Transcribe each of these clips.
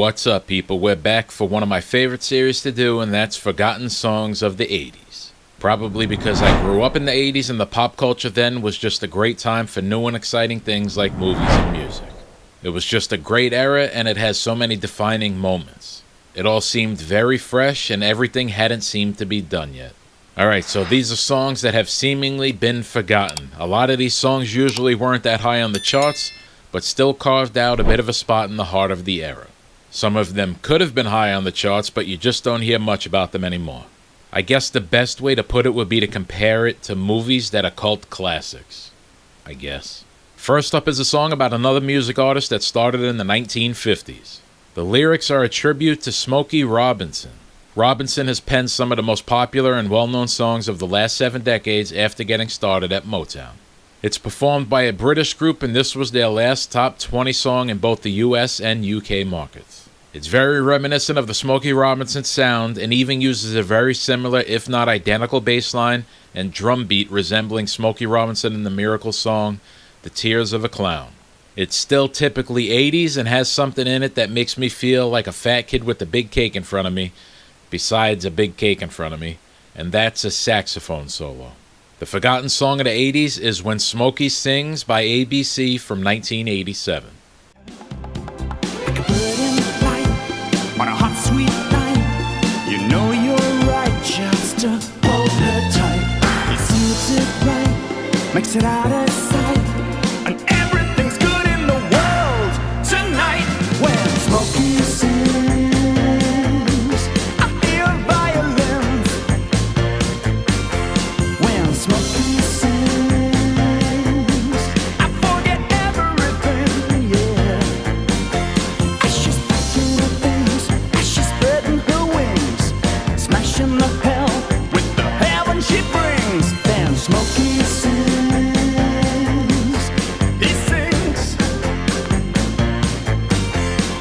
What's up, people? We're back for one of my favorite series to do, and that's Forgotten Songs of the 80s. Probably because I grew up in the 80s and the pop culture then was just a great time for new and exciting things like movies and music. It was just a great era, and it has so many defining moments. It all seemed very fresh, and everything hadn't seemed to be done yet. Alright, so these are songs that have seemingly been forgotten. A lot of these songs usually weren't that high on the charts, but still carved out a bit of a spot in the heart of the era. Some of them could have been high on the charts, but you just don't hear much about them anymore. I guess the best way to put it would be to compare it to movies that are cult classics. I guess. First up is a song about another music artist that started in the 1950s. The lyrics are a tribute to Smokey Robinson. Robinson has penned some of the most popular and well-known songs of the last 7 decades after getting started at Motown. It's performed by a British group, and this was their last top 20 song in both the US and UK markets. It's very reminiscent of the Smokey Robinson sound and even uses a very similar, if not identical, bass line and drum beat resembling Smokey Robinson in the miracle song, The Tears of a Clown. It's still typically 80s and has something in it that makes me feel like a fat kid with a big cake in front of me, besides a big cake in front of me, and that's a saxophone solo. The forgotten song of the 80s is When Smokey Sings by ABC from 1987. On a hot, sweet night, you know you're right, just to hold her tight. He suits it right, makes it out of sight, and everything's good in the world tonight. When Smokey sings, I feel violence. When Smokey sings, I forget everything, yeah. As she's thinking of things, as she's spreading her wings, smashing the hell with the heaven she brings. Then Smokey sings, he sings.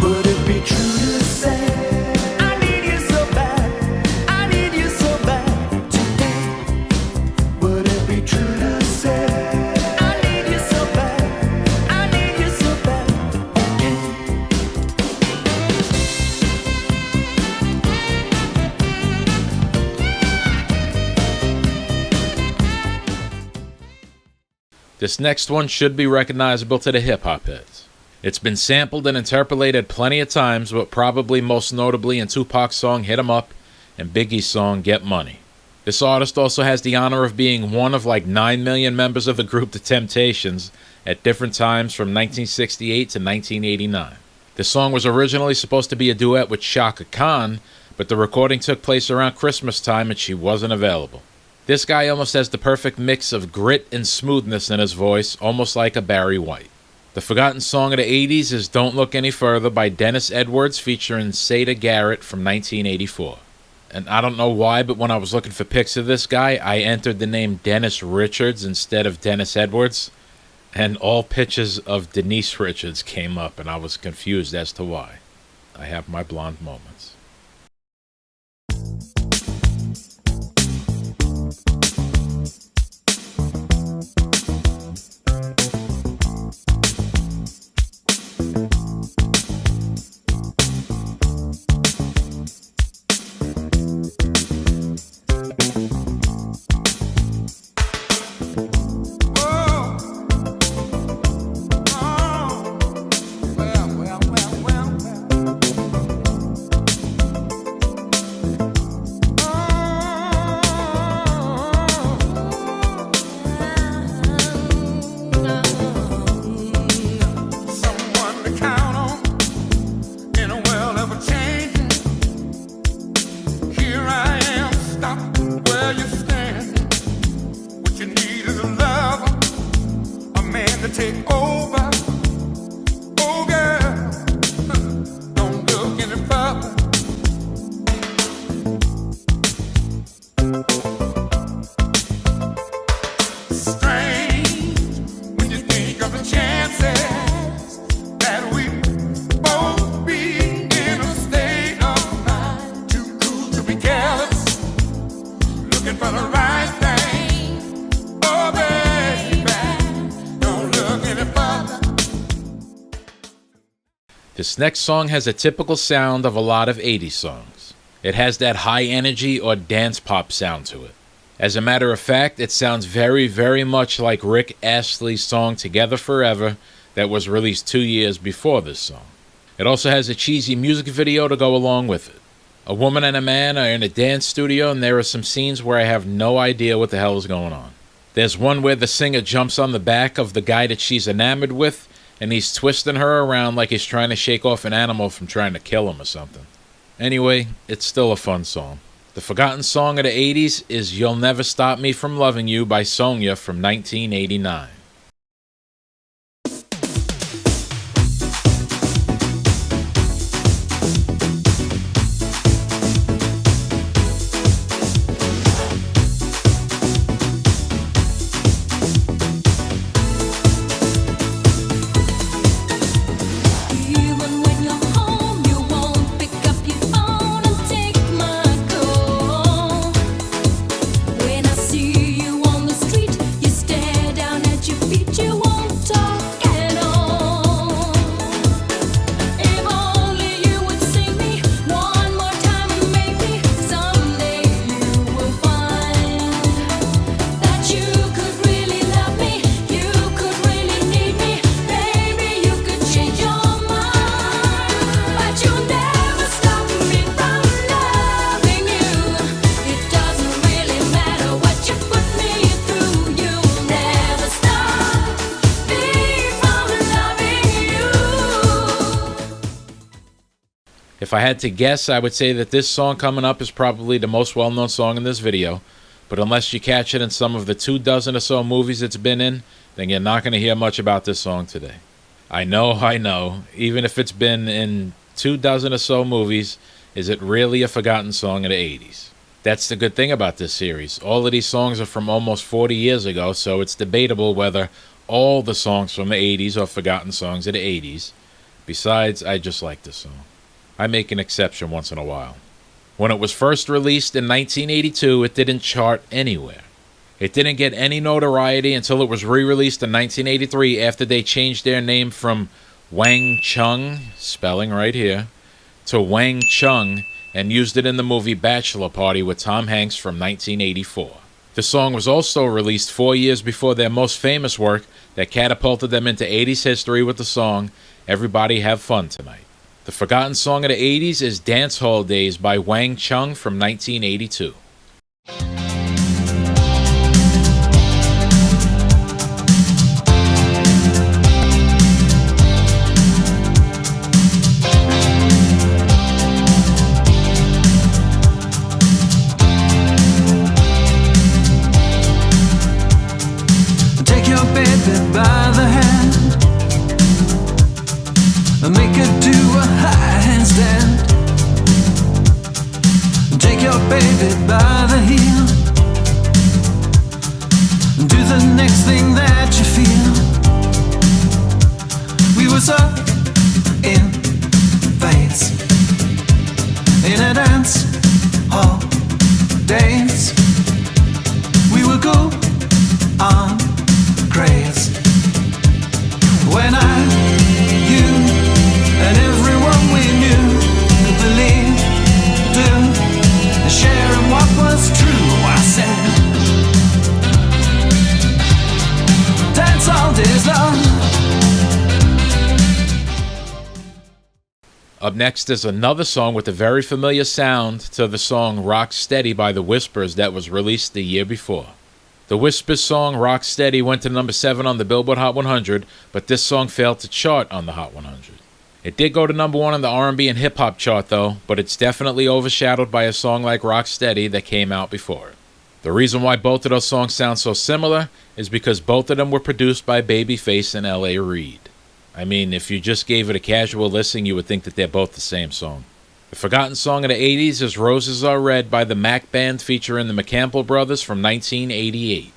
Would it be true to say, I need you so bad, I need you so bad today? Would it be true to say, I need you so bad, I need you so bad again? This next one should be recognizable to the hip-hop heads. It's been sampled and interpolated plenty of times, but probably most notably in Tupac's song Hit 'Em Up and Biggie's song Get Money. This artist also has the honor of being one of like 9 million members of the group The Temptations at different times from 1968 to 1989. This song was originally supposed to be a duet with Chaka Khan, but the recording took place around Christmas time and she wasn't available. This guy almost has the perfect mix of grit and smoothness in his voice, almost like a Barry White. The forgotten song of the 80s is Don't Look Any Further by Dennis Edwards featuring Seda Garrett from 1984. And I don't know why, but when I was looking for pics of this guy, I entered the name Dennis Richards instead of Dennis Edwards, and all pictures of Denise Richards came up, and I was confused as to why. I have my blonde moments. This next song has a typical sound of a lot of 80s songs. It has that high energy or dance pop sound to it. As a matter of fact, it sounds very, very much like Rick Astley's song Together Forever that was released 2 years before this song. It also has a cheesy music video to go along with it. A woman and a man are in a dance studio, and there are some scenes where I have no idea what the hell is going on. There's one where the singer jumps on the back of the guy that she's enamored with, and he's twisting her around like he's trying to shake off an animal from trying to kill him or something. Anyway, it's still a fun song. The forgotten song of the 80s is You'll Never Stop Me From Loving You by Sonia from 1989. If I had to guess, I would say that this song coming up is probably the most well-known song in this video, but unless you catch it in some of the 24 or so movies it's been in, then you're not going to hear much about this song today. I know, even if it's been in 24 or so movies, is it really a forgotten song of the 80s? That's the good thing about this series. All of these songs are from almost 40 years ago, so it's debatable whether all the songs from the 80s are forgotten songs of the 80s. Besides, I just like this song. I make an exception once in a while. When it was first released in 1982, it didn't chart anywhere. It didn't get any notoriety until it was re-released in 1983 after they changed their name from Wang Chung, spelling right here, to Wang Chung and used it in the movie Bachelor Party with Tom Hanks from 1984. The song was also released 4 years before their most famous work that catapulted them into 80s history with the song Everybody Have Fun Tonight. The forgotten song of the 80s is Dance Hall Days by Wang Chung from 1982. Take your baby by the hand and make her do a handstand. Take your baby by the heel and do the next thing that you feel. We were so in phase in a dance hall days. We would go on craze when you and everyone we knew believed, sharing what was true. I said, dance all days long. Up next is another song with a very familiar sound to the song Rock Steady by the Whispers that was released the year before. The Whispers song Rock Steady went to number 7 on the Billboard Hot 100, but this song failed to chart on the Hot 100. It did go to number 1 on the R&B and hip-hop chart though, but it's definitely overshadowed by a song like Rock Steady that came out before it. The reason why both of those songs sound so similar is because both of them were produced by Babyface and L.A. Reid. I mean, if you just gave it a casual listen, you would think that they're both the same song. The forgotten song of the 80s is Roses Are Red by the Mac Band featuring the McCampbell Brothers from 1988.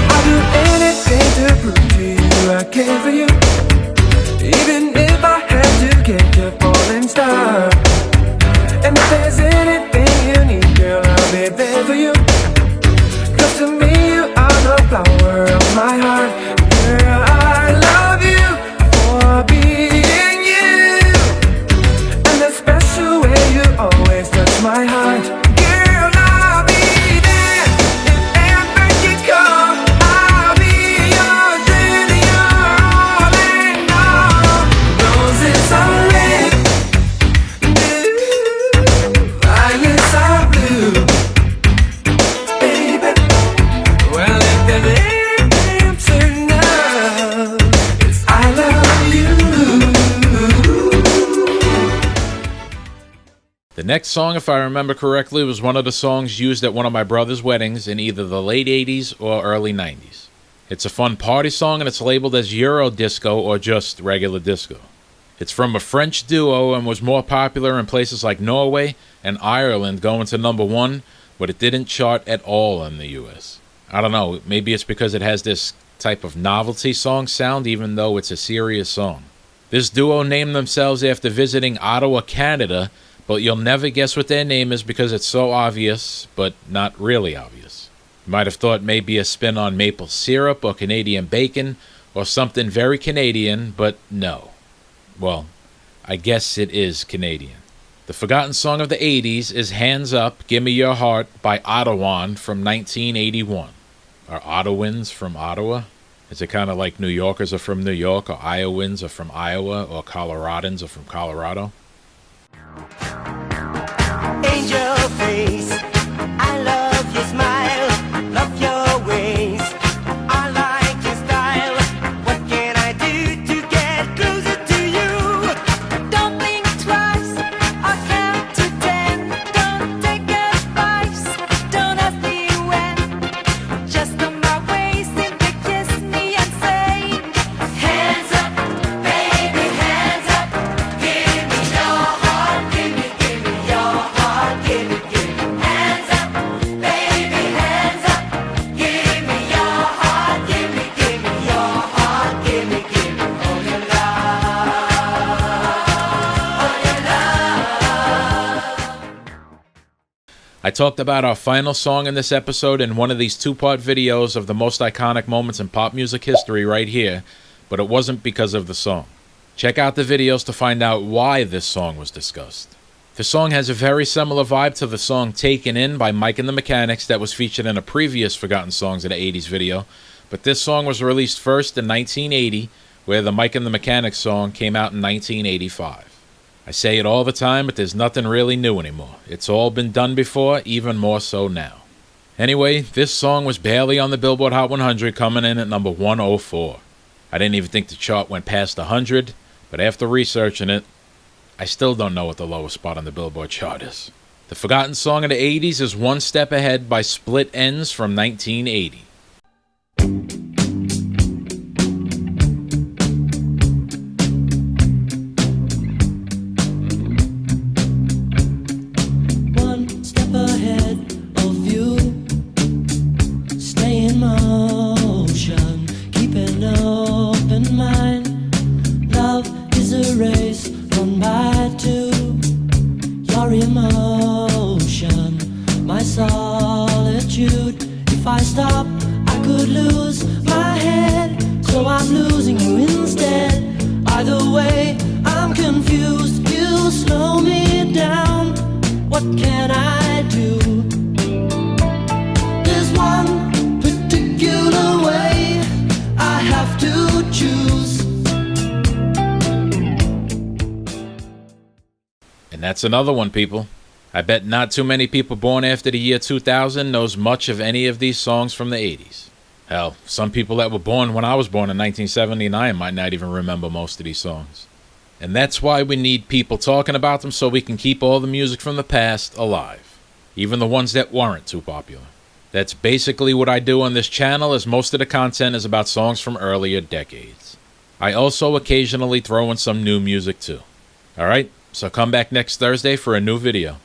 I'll do anything to prove to you I care for you. over you. 'Cause to me you are the flower of my heart. Girl, I love you for being you, and the special way you always touch my heart. Girl, I'll be there if ever you call. I'll be yours and you're all and all. Roses are red, violets are blue, baby. Well, if there's anything to know, it's I love you. The next song, if I remember correctly, was one of the songs used at one of my brother's weddings in either the late 80s or early 90s. It's a fun party song and it's labeled as Euro disco or just regular disco. It's from a French duo and was more popular in places like Norway and Ireland, going to #1, but it didn't chart at all in the US. I don't know, maybe it's because it has this type of novelty song sound even though it's a serious song. This duo named themselves after visiting Ottawa, Canada, but you'll never guess what their name is because it's so obvious, but not really obvious. You might have thought maybe a spin on maple syrup or Canadian bacon or something very Canadian, but no. Well, I guess it is Canadian. The forgotten song of the 80s is Hands Up, Gimme Your Heart by Ottawa from 1981. Are Ottawans from Ottawa? Is it kind of like New Yorkers are from New York, or Iowans are from Iowa, or Coloradans are from Colorado? Angel face, I love your smile, love your ways, I like your style. What can I do to get closer to you? Don't think twice, I'll count to 10. Don't take advice, don't ask me when. Just on my way, simply kiss me and say, hands up, baby, hands up. Give me your heart, give me your heart, give me hands up, baby, hands up. Give me your heart, give me your heart, give me all your love. I talked about our final song in this episode in one of these two-part videos of the most iconic moments in pop music history right here, but it wasn't because of the song. Check out the videos to find out why this song was discussed. The song has a very similar vibe to the song Taken In by Mike and the Mechanics that was featured in a previous Forgotten Songs of the 80s video, but this song was released first in 1980, where the Mike and the Mechanics song came out in 1985. I say it all the time, but there's nothing really new anymore. It's all been done before, even more so now. Anyway, this song was barely on the Billboard Hot 100, coming in at number 104. I didn't even think the chart went past 100, but after researching it, I still don't know what the lowest spot on the Billboard chart is. The forgotten song of the 80s is One Step Ahead by Split Enz from 1980. One step ahead of you, stay in motion, keep an open mind. Love is a race run by two. Your emotion, my solitude. If I stop, I could lose my head, so I'm losing you instead. Either way, I'm confused. You slow me down. What can I do? There's one particular way I have to choose. And that's another one, people. I bet not too many people born after the year 2000 knows much of any of these songs from the 80s. Hell, some people that were born when I was born in 1979 might not even remember most of these songs. And that's why we need people talking about them, so we can keep all the music from the past alive, even the ones that weren't too popular. That's basically what I do on this channel, as most of the content is about songs from earlier decades. I also occasionally throw in some new music too. Alright, so come back next Thursday for a new video.